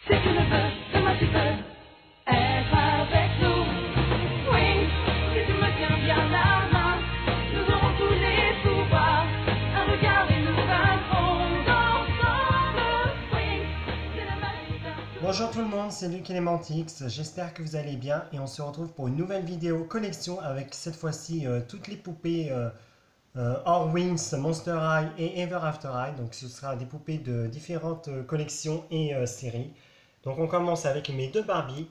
Si tu le veux, demain tu peux être avec nous. Oui, si tu me tiens bien la main, nous aurons tous les pouvoirs. Un regard et nous vaincrons ensemble. Oui, c'est la magie d'un... Bonjour tout le monde, c'est Luc Elementix, j'espère que vous allez bien et on se retrouve pour une nouvelle vidéo collection avec cette fois-ci toutes les poupées Horwings, Monster High et Ever After High. Donc ce sera des poupées de différentes collections et séries. Donc on commence avec mes deux Barbie.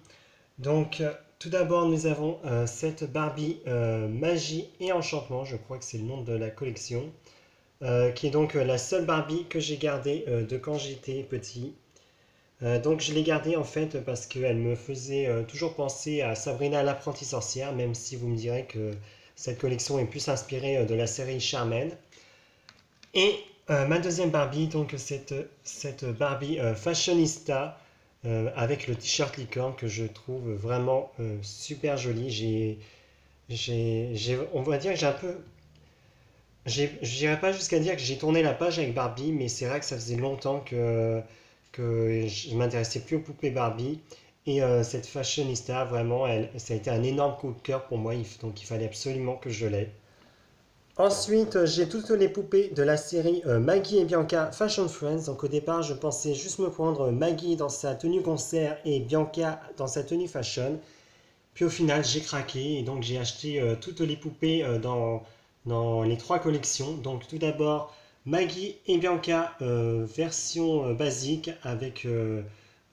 Donc tout d'abord nous avons cette Barbie Magie et Enchantement, je crois que c'est le nom de la collection, qui est donc la seule Barbie que j'ai gardée de quand j'étais petit. Donc je l'ai gardée en fait parce qu'elle me faisait toujours penser à Sabrina l'apprentie sorcière, même si vous me direz que cette collection est plus inspirée de la série Charmed. Et ma deuxième Barbie, donc cette Barbie fashionista avec le t-shirt licorne que je trouve vraiment super joli. On va dire que j'ai un peu... Je n'irai pas jusqu'à dire que j'ai tourné la page avec Barbie, mais c'est vrai que ça faisait longtemps que je ne m'intéressais plus aux poupées Barbie. Et cette fashionista, vraiment, ça a été un énorme coup de cœur pour moi, donc il fallait absolument que je l'aie. Ensuite, j'ai toutes les poupées de la série Maggie et Bianca Fashion Friends. Donc au départ, je pensais juste me prendre Maggie dans sa tenue concert et Bianca dans sa tenue fashion. Puis au final, j'ai craqué et donc j'ai acheté toutes les poupées dans les trois collections. Donc tout d'abord, Maggie et Bianca version basique avec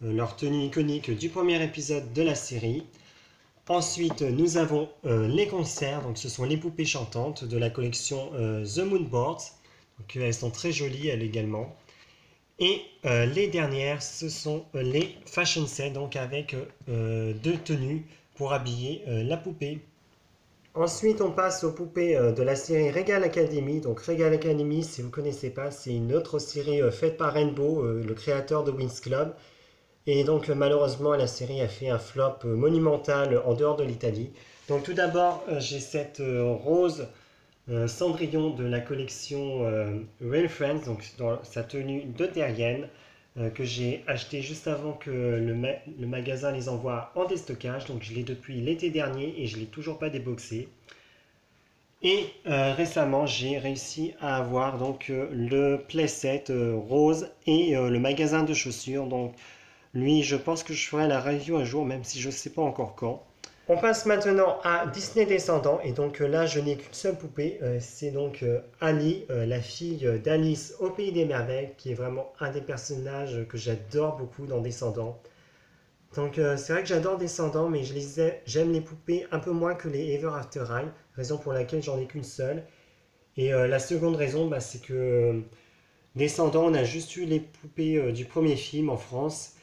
leur tenue iconique du premier épisode de la série. Ensuite, nous avons les concerts, donc ce sont les poupées chantantes de la collection The Moonboards. Donc elles sont très jolies elles également. Et les dernières, ce sont les fashion sets, donc avec deux tenues pour habiller la poupée. Ensuite, on passe aux poupées de la série Regal Academy. Donc Regal Academy, si vous ne connaissez pas, c'est une autre série faite par Rainbow, le créateur de Winx Club. Et donc malheureusement la série a fait un flop monumental en dehors de l'Italie. Donc tout d'abord j'ai cette rose Cendrillon de la collection Real Friends, donc dans sa tenue de terrienne, que j'ai acheté juste avant que le magasin les envoie en déstockage. Donc je l'ai depuis l'été dernier et je ne l'ai toujours pas déboxé. Et récemment, j'ai réussi à avoir donc le playset rose et le magasin de chaussures. Donc lui, je pense que je ferai la review un jour, même si je ne sais pas encore quand. On passe maintenant à Disney Descendants, et donc là, je n'ai qu'une seule poupée. C'est donc Ali, la fille d'Alice au Pays des Merveilles, qui est vraiment un des personnages que j'adore beaucoup dans Descendants. Donc c'est vrai que j'adore Descendants, mais j'aime les poupées un peu moins que les Ever After High, raison pour laquelle j'en ai qu'une seule. Et la seconde raison, c'est que Descendants, on a juste eu les poupées du premier film en France.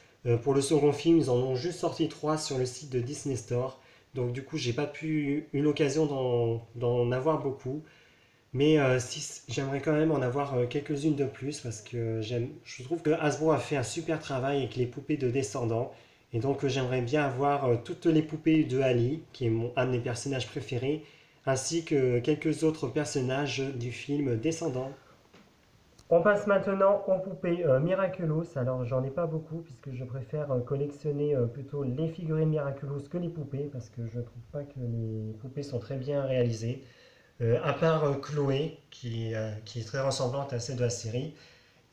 Pour le second film, ils en ont juste sorti 3 sur le site de Disney Store. Donc du coup, j'ai pas eu l'occasion d'en avoir beaucoup. Mais j'aimerais quand même en avoir quelques-unes de plus parce que je trouve que Hasbro a fait un super travail avec les poupées de Descendants. Et donc j'aimerais bien avoir toutes les poupées de Ali, qui est un de mes personnages préférés, ainsi que quelques autres personnages du film Descendants. On passe maintenant aux poupées Miraculous. Alors j'en ai pas beaucoup puisque je préfère collectionner plutôt les figurines Miraculous que les poupées parce que je trouve pas que les poupées sont très bien réalisées. À part Chloé qui est très ressemblante à celle de la série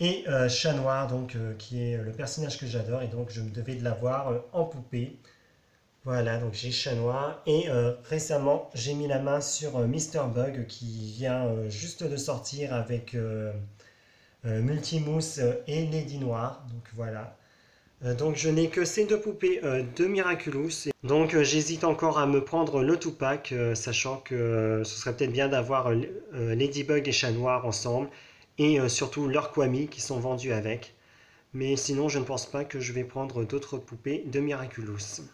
et Chat Noir donc qui est le personnage que j'adore et donc je me devais de l'avoir en poupée. Voilà, donc j'ai Chat Noir et récemment j'ai mis la main sur Mr. Bug qui vient juste de sortir avec Multimousse et Lady Noire. Donc voilà. Donc je n'ai que ces deux poupées de Miraculous. Donc j'hésite encore à me prendre le Tupac, sachant que ce serait peut-être bien d'avoir Ladybug et Chat Noir ensemble. Et surtout leurs Kwami qui sont vendus avec. Mais sinon je ne pense pas que je vais prendre d'autres poupées de Miraculous.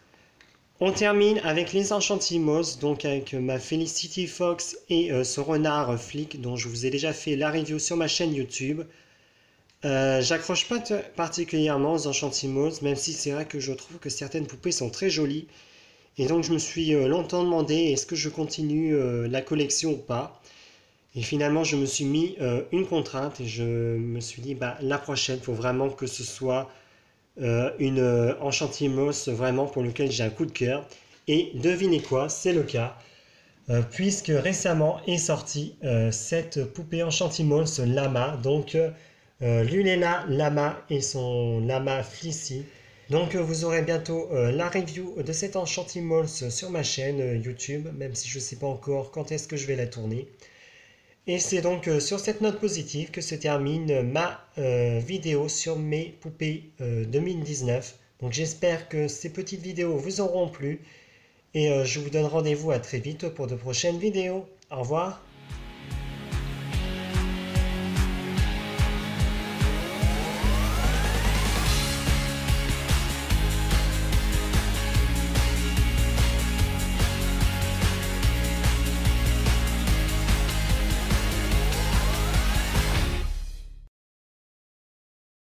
On termine avec les Enchantimos, donc avec ma Felicity Fox et ce renard flic dont je vous ai déjà fait la review sur ma chaîne YouTube. J'accroche pas particulièrement aux Enchantimos, même si c'est vrai que je trouve que certaines poupées sont très jolies. Et donc je me suis longtemps demandé est-ce que je continue la collection ou pas. Et finalement je me suis mis une contrainte et je me suis dit la prochaine, il faut vraiment que ce soit une Enchantimals vraiment pour lequel j'ai un coup de cœur. Et devinez quoi, c'est le cas. Puisque récemment est sortie cette poupée Enchantimals Lama, donc Lulela Lama et son Lama Fleecy. Donc vous aurez bientôt la review de cette Enchantimals sur ma chaîne YouTube, même si je ne sais pas encore quand est-ce que je vais la tourner. Et c'est donc sur cette note positive que se termine ma vidéo sur mes poupées 2019. Donc j'espère que ces petites vidéos vous auront plu. Et je vous donne rendez-vous à très vite pour de prochaines vidéos. Au revoir.